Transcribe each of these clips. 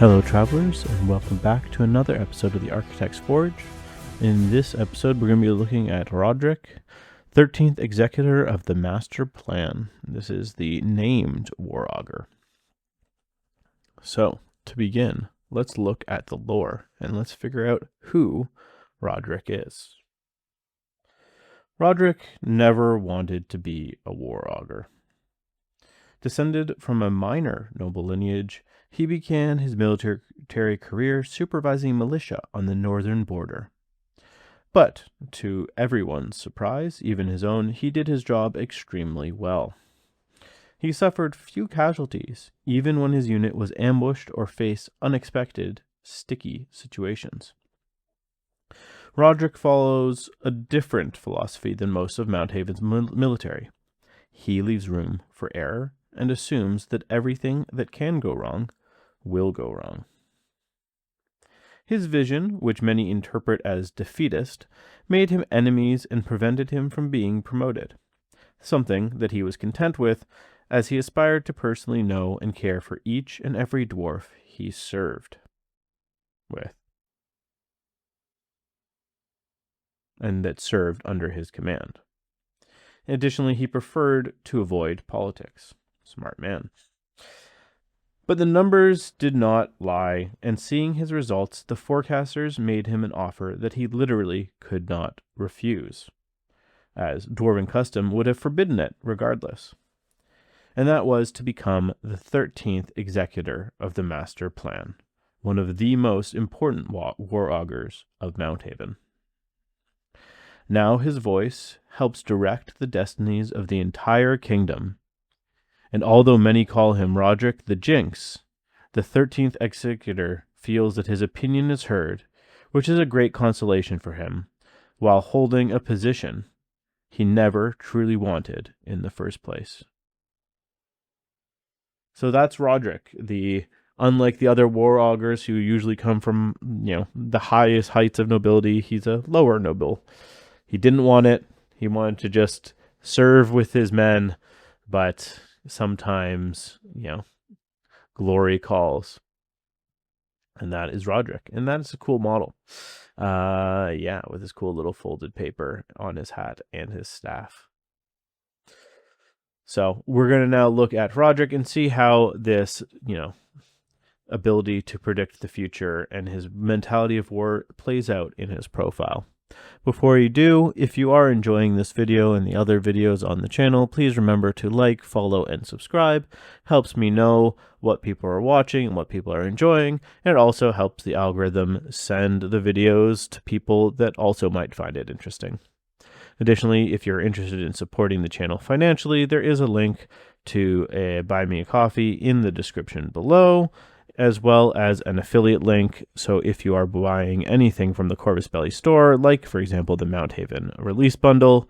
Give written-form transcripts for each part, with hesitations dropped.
Hello travelers, and welcome back to another episode of the Architect's Forge. In this episode, we're going to be looking at Hrodreiks, 13th Executor of the Master Plan. This is the named War Augur. So, to begin, let's look at the lore, and let's figure out who Hrodreiks is. Hrodreiks never wanted to be a War Augur. Descended from a minor noble lineage, he began his military career supervising militia on the northern border. But, to everyone's surprise, even his own, he did his job extremely well. He suffered few casualties, even when his unit was ambushed or faced unexpected, sticky situations. Hrodreiks follows a different philosophy than most of Mounthaven's military. He leaves room for error and assumes that everything that can go wrong will go wrong. His vision, which many interpret as defeatist, made him enemies and prevented him from being promoted, something that he was content with, as he aspired to personally know and care for each and every dwarf he served with, and that served under his command. Additionally, he preferred to avoid politics. Smart man. But the numbers did not lie, and seeing his results, the forecasters made him an offer that he literally could not refuse, as dwarven custom would have forbidden it regardless. And that was to become the 13th Executor of the Master Plan, one of the most important war augurs of Mounthaven. Now his voice helps direct the destinies of the entire kingdom. And although many call him Hrodreiks the Jinx, the 13th Executor feels that his opinion is heard, which is a great consolation for him, while holding a position he never truly wanted in the first place. So that's Hrodreiks, unlike the other war augurs who usually come from, the highest heights of nobility, he's a lower noble. He didn't want it. He wanted to just serve with his men, but sometimes, glory calls. And that is Hrodreiks. And that is a cool model. With his cool little folded paper on his hat and his staff. So we're going to now look at Hrodreiks and see how this, ability to predict the future and his mentality of war plays out in his profile. Before you do, if you are enjoying this video and the other videos on the channel, please remember to like, follow, and subscribe. Helps me know what people are watching and what people are enjoying, and it also helps the algorithm send the videos to people that also might find it interesting. Additionally, if you're interested in supporting the channel financially, there is a link to Buy Me a Coffee in the description below, as well as an affiliate link. So if you are buying anything from the corvusbelli store, like for example the Mounthaven release bundle,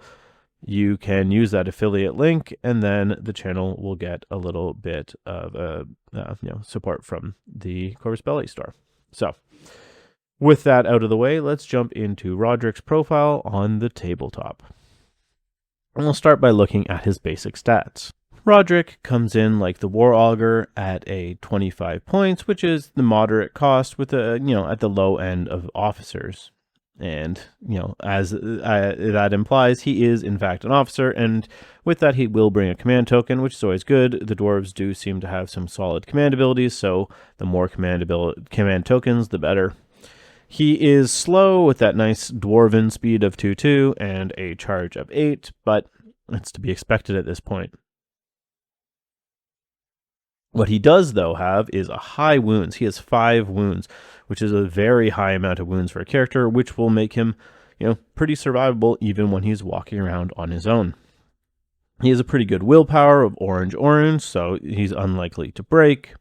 you can use that affiliate link, and then the channel will get a little bit of support from the corvusbelli store. So with that out of the way, let's jump into Hrodreiks' profile on the tabletop. And we'll start by looking at his basic stats. Hrodreiks comes in like the War Augur at a 25 points, which is the moderate cost with a, at the low end of officers. And, as that implies, he is in fact an officer, and with that he will bring a command token, which is always good. The dwarves do seem to have some solid command abilities, so the more command tokens, the better. He is slow with that nice dwarven speed of 2/2 and a charge of 8, but it's to be expected at this point. What he does, though, have is a high wounds. He has 5 wounds, which is a very high amount of wounds for a character, which will make him, pretty survivable even when he's walking around on his own. He has a pretty good willpower of orange, so he's unlikely to break,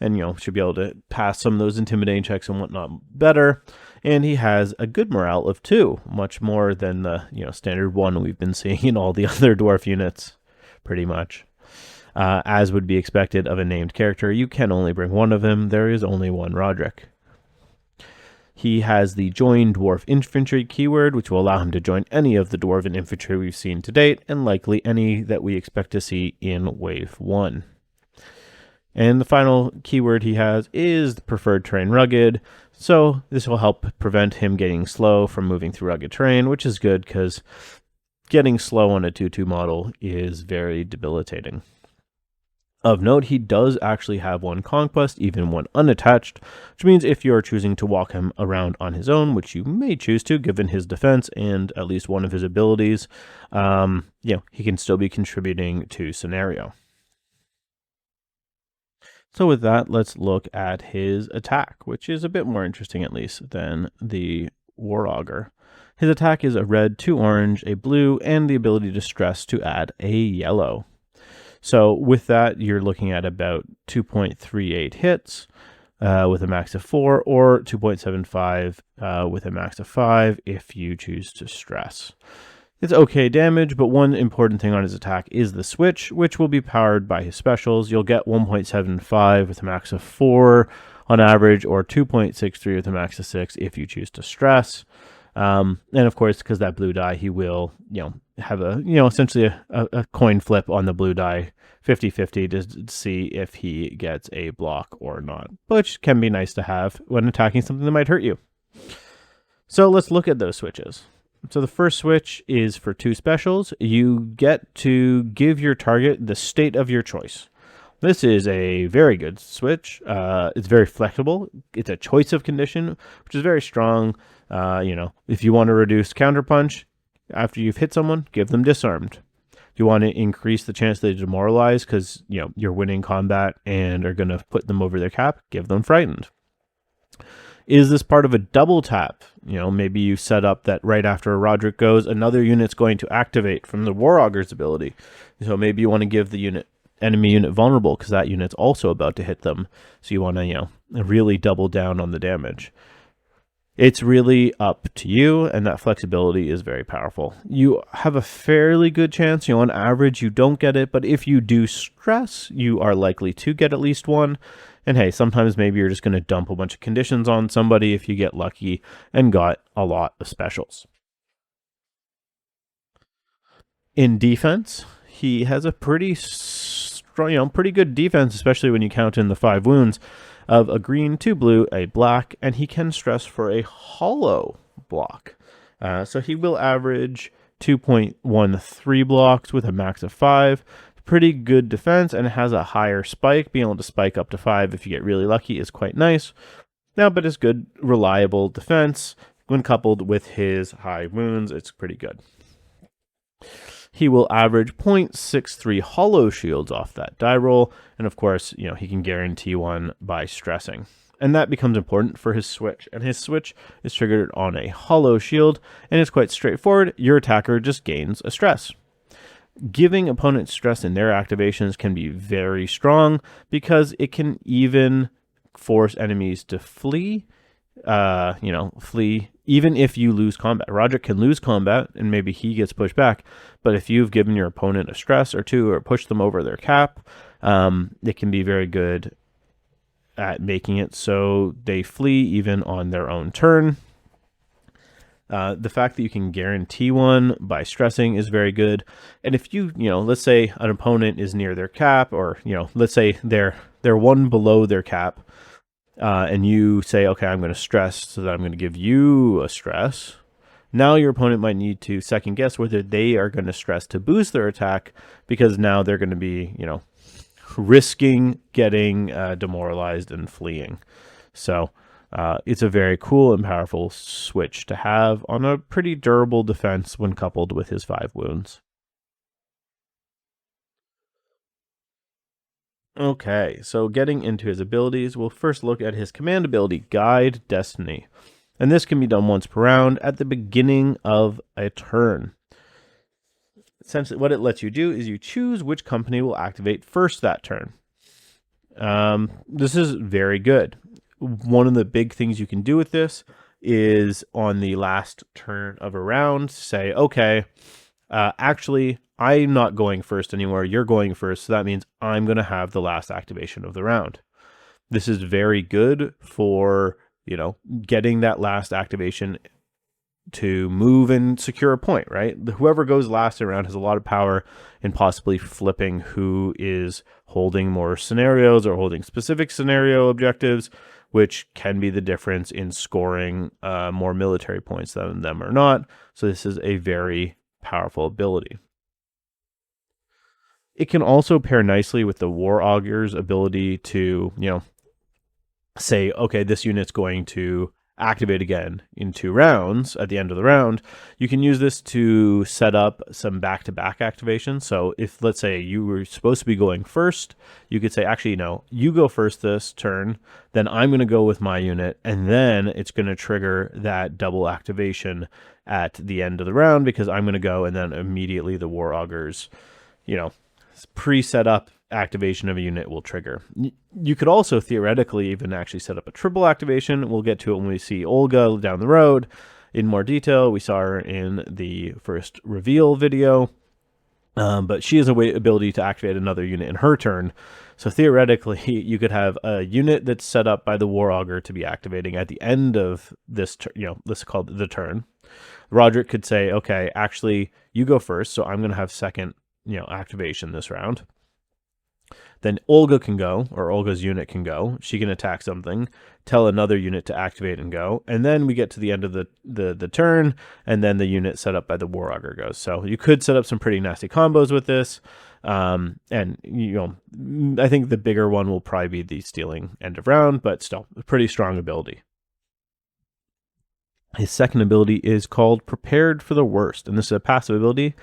and, should be able to pass some of those intimidating checks and whatnot better. And he has a good morale of 2, much more than the, standard 1 we've been seeing in all the other dwarf units, pretty much. As would be expected of a named character, you can only bring one of them. There is only one Hrodreiks. He has the Join Dwarf Infantry keyword, which will allow him to join any of the Dwarven Infantry we've seen to date, and likely any that we expect to see in Wave 1. And the final keyword he has is the preferred terrain rugged. So this will help prevent him getting slow from moving through rugged terrain, which is good because getting slow on a 2/2 model is very debilitating. Of note, he does actually have one conquest, even one unattached, which means if you're choosing to walk him around on his own, which you may choose to given his defense and at least one of his abilities, he can still be contributing to scenario. So with that, let's look at his attack, which is a bit more interesting at least than the War Augur. His attack is a red, 2 orange, a blue, and the ability to stress to add a yellow. So with that, you're looking at about 2.38 hits with a max of 4, or 2.75 with a max of 5 if you choose to stress. It's okay damage, but one important thing on his attack is the switch, which will be powered by his specials. You'll get 1.75 with a max of 4 on average, or 2.63 with a max of 6 if you choose to stress. And of course, because that blue die, he will, have essentially a coin flip on the blue die, 50-50 to see if he gets a block or not, which can be nice to have when attacking something that might hurt you. So let's look at those switches. So the first switch is for 2 specials. You get to give your target the state of your choice. This is a very good switch. It's very flexible. It's a choice of condition, which is very strong. If you want to reduce counterpunch, after you've hit someone, give them disarmed. If you want to increase the chance they demoralize because you're winning combat and are going to put them over their cap, give them frightened. Is this part of a double tap? Maybe you set up that right after a Hrodreik goes, another unit's going to activate from the War Augur's ability. So maybe you want to give the enemy unit vulnerable because that unit's also about to hit them. So you want to, really double down on the damage. It's really up to you, and that flexibility is very powerful. You have a fairly good chance, on average you don't get it, but if you do stress, you are likely to get at least one. And hey, sometimes maybe you're just going to dump a bunch of conditions on somebody if you get lucky and got a lot of specials. In defense, he has a pretty strong, pretty good defense, especially when you count in the 5 wounds of a green, 2 blue, a black, and he can stress for a hollow block. So he will average 2.13 blocks with a max of 5. Pretty good defense, and it has a higher spike. Being able to spike up to 5 if you get really lucky is quite nice. But it's good, reliable defense. When coupled with his high wounds, it's pretty good. He will average 0.63 hollow shields off that die roll, and of course, he can guarantee one by stressing. And that becomes important for his switch, and his switch is triggered on a hollow shield, and it's quite straightforward. Your attacker just gains a stress. Giving opponents stress in their activations can be very strong because it can even force enemies to flee. Flee even if you lose combat. Hrodreiks can lose combat and maybe he gets pushed back, but if you've given your opponent a stress or 2 or pushed them over their cap, it can be very good at making it so they flee even on their own turn. The fact that you can guarantee one by stressing is very good. And if let's say an opponent is near their cap, or, let's say they're 1 below their cap, and you say, okay, I'm going to stress so that I'm going to give you a stress. Now your opponent might need to second guess whether they are going to stress to boost their attack, because now they're going to be, risking getting demoralized and fleeing. So it's a very cool and powerful switch to have on a pretty durable defense when coupled with his 5 wounds. Okay, so getting into his abilities, we'll first look at his command ability, Guide Destiny. And this can be done once per round at the beginning of a turn. Essentially, what it lets you do is you choose which company will activate first that turn. This is very good. One of the big things you can do with this is on the last turn of a round, say, okay, actually, I'm not going first anymore. You're going first. So that means I'm going to have the last activation of the round. This is very good for, getting that last activation to move and secure a point, right? Whoever goes last around has a lot of power in possibly flipping who is holding more scenarios or holding specific scenario objectives, which can be the difference in scoring more military points than them or not. So this is a very powerful ability. It can also pair nicely with the War Augur's ability to, say, okay, this unit's going to activate again in 2 rounds at the end of the round. You can use this to set up some back-to-back activations. So if, let's say, you were supposed to be going first, you could say, actually, no, you go first this turn, then I'm going to go with my unit, and then it's going to trigger that double activation at the end of the round because I'm going to go, and then immediately the War Augur's, pre-set up activation of a unit will trigger. You could also theoretically even actually set up a triple activation. We'll get to it when we see Olga down the road in more detail. We saw her in the first reveal video, but she has ability to activate another unit in her turn. So theoretically, you could have a unit that's set up by the War Augur to be activating at the end of this, let's call it the turn. Hrodreiks could say, okay, actually, you go first, so I'm going to have second, activation this round. Then Olga can go, or Olga's unit can go. She can attack something, tell another unit to activate and go. And then we get to the end of the turn, and then the unit set up by the War Augur goes. So you could set up some pretty nasty combos with this. And, I think the bigger one will probably be the stealing end of round, but still a pretty strong ability. His second ability is called Prepared for the Worst, and this is a passive ability.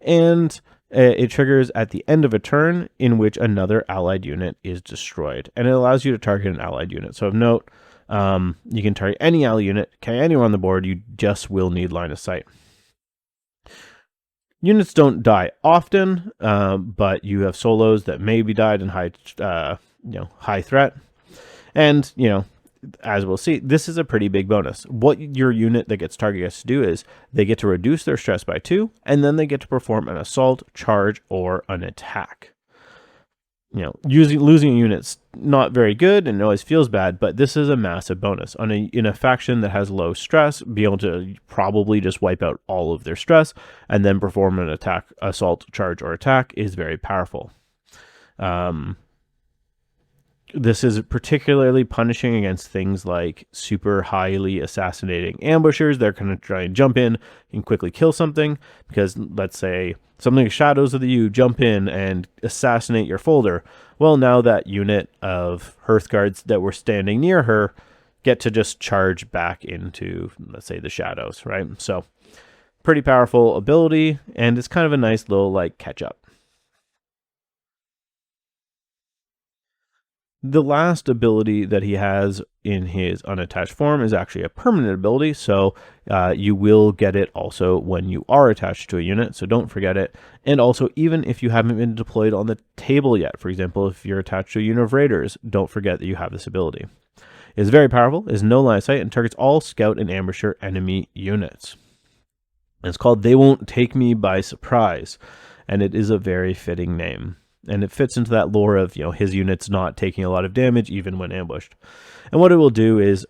And it triggers at the end of a turn in which another allied unit is destroyed, and it allows you to target an allied unit. So of note, you can target any ally unit, anywhere on the board. You just will need line of sight. Units don't die often, but you have solos that may be died in high threat, and as we'll see, this is a pretty big bonus. What your unit that gets targeted gets to do is they get to reduce their stress by 2, and then they get to perform an assault, charge, or an attack. Losing a unit's not very good and it always feels bad, but this is a massive bonus. In a faction that has low stress, be able to probably just wipe out all of their stress and then perform an attack, assault, charge, or attack is very powerful. This is particularly punishing against things like super highly assassinating ambushers. They're going to try and jump in and quickly kill something because, let's say, something like Shadows of the U jump in and assassinate your folder. Well, now that unit of Hearthguards that were standing near her get to just charge back into, let's say, the Shadows, right? So pretty powerful ability, and it's kind of a nice little catch up. The last ability that he has in his unattached form is actually a permanent ability, so you will get it also when you are attached to a unit, so don't forget it. And also, even if you haven't been deployed on the table yet, for example, if you're attached to a unit of raiders, don't forget that you have this ability. It is very powerful, is no line of sight, and targets all scout and ambusher enemy units. And it's called They Won't Take Me by Surprise, and it is a very fitting name. And it fits into that lore of, his units not taking a lot of damage even when ambushed. And what it will do is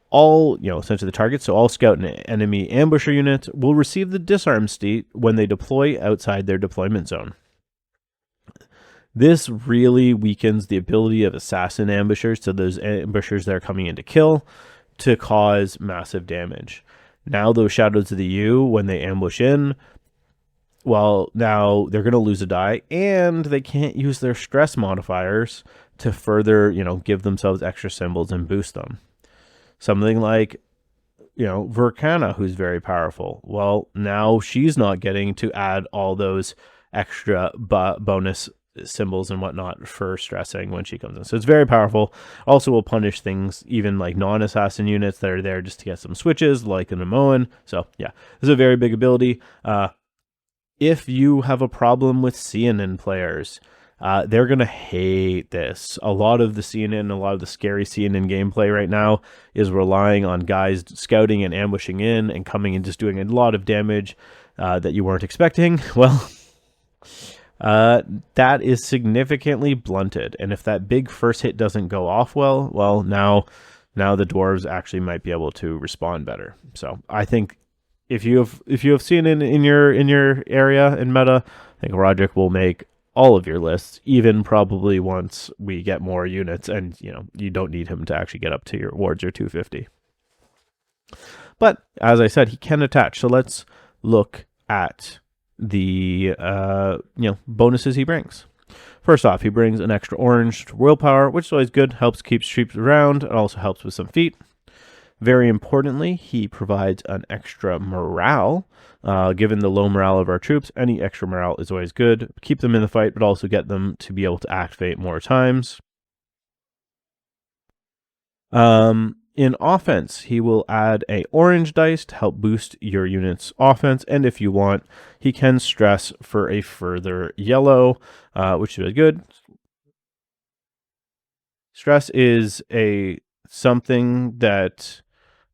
all, essentially the targets, so all scout and enemy ambusher units will receive the disarm state when they deploy outside their deployment zone. This really weakens the ability of assassin ambushers, so those ambushers that are coming in to kill, to cause massive damage. Now those Shadows of the U, when they ambush in, well, now they're going to lose a die, and they can't use their stress modifiers to further, give themselves extra symbols and boost them. Something like, Verkana, who's very powerful. Well, now she's not getting to add all those extra bonus symbols and whatnot for stressing when she comes in. So it's very powerful. Also will punish things, even like non-assassin units that are there just to get some switches, like an Amoan. So yeah, this is a very big ability. If you have a problem with CNN players, they're going to hate this. A lot of the CNN, a lot of the scary CNN gameplay right now is relying on guys scouting and ambushing in and coming and just doing a lot of damage that you weren't expecting. Well, that is significantly blunted. And if that big first hit doesn't go off well, now the dwarves actually might be able to respond better. So I think if you have seen it in your area in meta, I think Hrodreiks will make all of your lists, even probably once we get more units, and you don't need him to actually get up to your wards or 250. But as I said, he can attach. So let's look at the bonuses he brings. First off, he brings an extra orange willpower, which is always good, helps keep troops around. It also helps with some feet. Very importantly, he provides an extra morale. Given the low morale of our troops, any extra morale is always good. Keep them in the fight, but also get them to be able to activate more times. In offense, he will add a orange dice to help boost your unit's offense, and if you want, he can stress for a further yellow, which is good. Stress is something that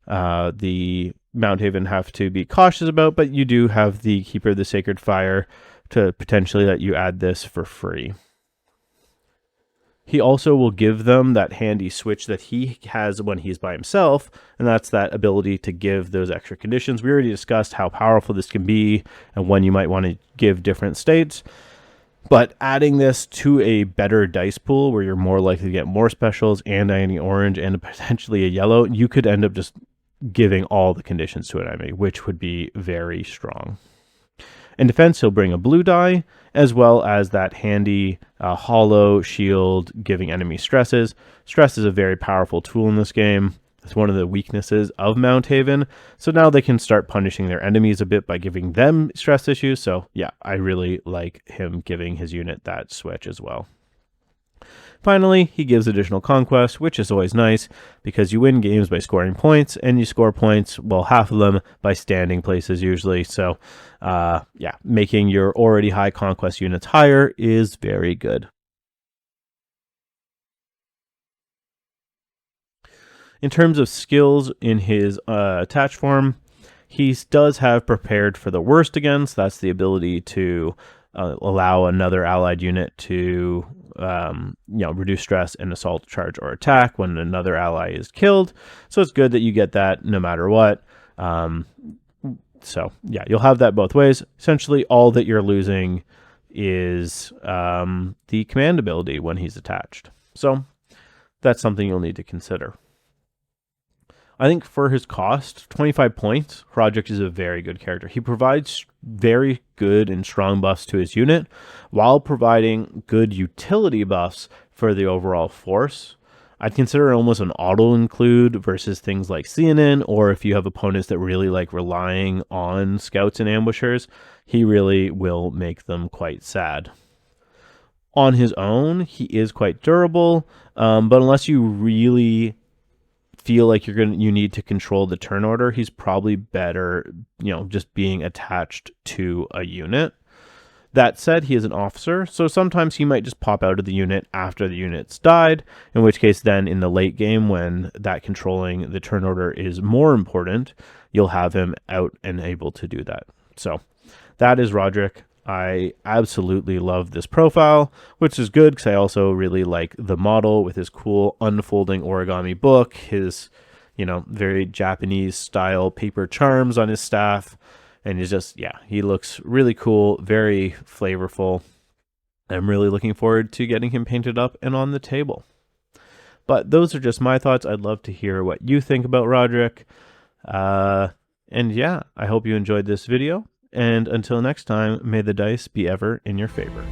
the Mounthaven have to be cautious about, but you do have the Keeper of the Sacred Fire to potentially let you add this for free. He also will give them that handy switch that he has when he's by himself, and that's that ability to give those extra conditions. We already discussed how powerful this can be and when you might want to give different states, but adding this to a better dice pool where you're more likely to get more specials and any orange and potentially a yellow, you could end up just giving all the conditions to an enemy, which would be very strong. In defense, he'll bring a blue die, as well as that handy hollow shield giving enemy stresses. Stress is a very powerful tool in this game. It's one of the weaknesses of Mounthaven. So now they can start punishing their enemies a bit by giving them stress issues. So yeah, I really like him giving his unit that switch as well. Finally, he gives additional conquest, which is always nice because you win games by scoring points, and you score points, well, half of them by standing places usually. So yeah, making your already high conquest units higher is very good. In terms of skills in his attach form, he does have prepared for the worst again, so that's the ability to allow another allied unit to reduce stress and assault, charge, or attack when another ally is killed. So it's good that you get that no matter what. So yeah, you'll have that both ways. Essentially, all that you're losing is the command ability when he's attached. So that's something you'll need to consider. I think for his cost, 25 points, Hrodreiks is a very good character. He provides very good and strong buffs to his unit while providing good utility buffs for the overall force. I'd consider it almost an auto-include versus things like CNN, or if you have opponents that really like relying on scouts and ambushers, he really will make them quite sad. On his own, he is quite durable, but unless you really feel like you need to control the turn order, he's probably better, just being attached to a unit. That said, he is an officer, so sometimes he might just pop out of the unit after the unit's died, in which case then in the late game when that controlling the turn order is more important, you'll have him out and able to do that. So that is Hrodreiks. I absolutely love this profile, which is good because I also really like the model with his cool unfolding origami book, his, very Japanese style paper charms on his staff. And he's just, yeah, he looks really cool, very flavorful. I'm really looking forward to getting him painted up and on the table. But those are just my thoughts. I'd love to hear what you think about Hrodreiks. And yeah, I hope you enjoyed this video. And until next time, may the dice be ever in your favor.